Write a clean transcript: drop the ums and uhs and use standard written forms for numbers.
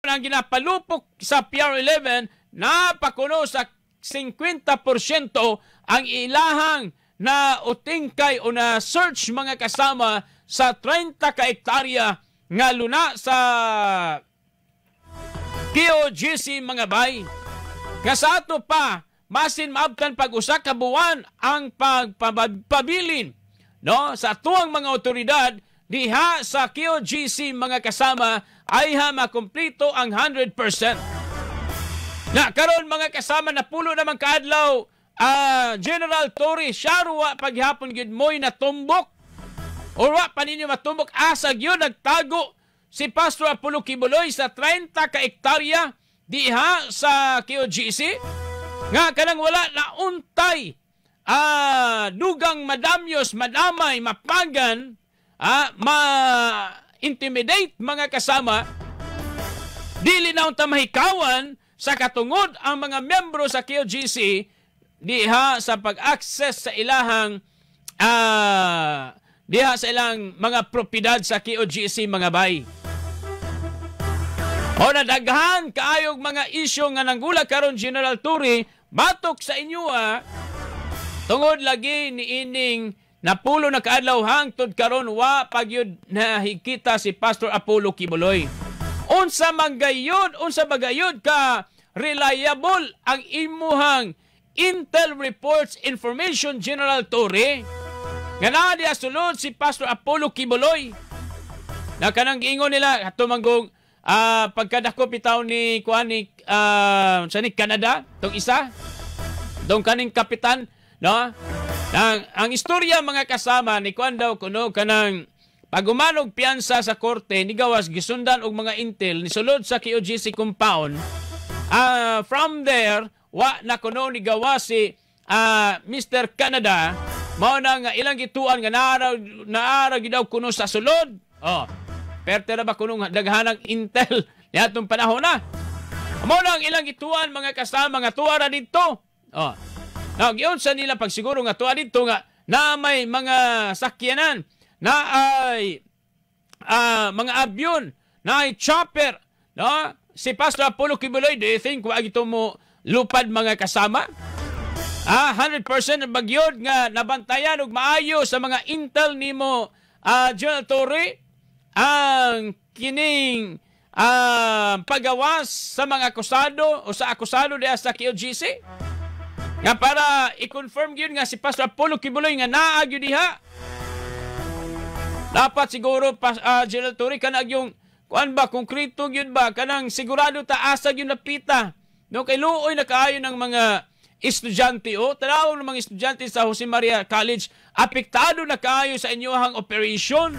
ang ginapalupok sa PR11 napakuno sa 50% ang ilahang na utingkay o na search mga kasama sa 30 ka hektarya nga luna sa KOGC mga bay. Nga sa ato pa, masin maabtan pag-usa ka buwan ang pagpabilin no sa tuwang mga otoridad diha sa KOGC mga kasama ay makumplito ang 100%. Na karon mga kasama napulo naman kaadlaw General Torre Sharwa paghapon gyud moy natumbok or wa pa ninyo matumbok asa gyud nagtago si Pastor Apollo Kibuloy sa 30 ka hektarya diha sa KOGC nga kanang wala na untay dugang madamyos madamay mapagan ma-intimidate mga kasama dili na unta mahikawan sa katungod ang mga membro sa KOGC diha sa pag-access sa ilahang diha sa ilang mga propiedad sa KOGC mga bay. O nadaghan kaayog mga isyu nga nanggula karon General Torre batok sa inyo tungod lagi ni ining napulo na kaadlaw hangtod karon wa pagyud nahikita si Pastor Apollo Kibuloy. Unsa bagayod ka reliable ang imuhang Intel Reports Information General Torre nga naa diha sulod si Pastor Apollo Kibuloy na kanang giingon nila tumanggong pagkadako bitaw ni sa ni Canada tong isa dong kaning kapitan no ang istorya mga kasama ni kuan daw kuno kanang pagumanog piyansa sa korte ni gawas gisundan og mga intel ni sulod sa KOGC compound. From there wa na kuno ni gawas si Mr. Canada mao na nga ilang gituan nga naara gidaw kuno sa sulod. Perte na ba kuno daghanang intel niadtong panahon na. Mao na ang ilang gituan mga kasama nga tuwa ra didto. Now, giyon sa nila pagsiguro nga tuwa dito nga na may mga sakyanan na ay mga abyon, na ay chopper, no? Si Pastor Apollo Kibuloy, do you think wag ito mo lupad mga kasama? 100% bagyod nga nabantayan ug maayo sa mga intel nimo General Torre ang kining pagawas sa mga akusado o sa akusado diha sa KOGC nga para i-confirm yun nga si Pastor Apollo Kibuloy nga naagyo diha. Dapat siguro General Torre kanang yung kuan ba konkreto yun ba kanang sigurado ta asa yun napita no kay luoy na kaayo ng mga estudyante tanaw ng mga estudyante sa Jose Maria College apektado na kaayo sa inyohang operation.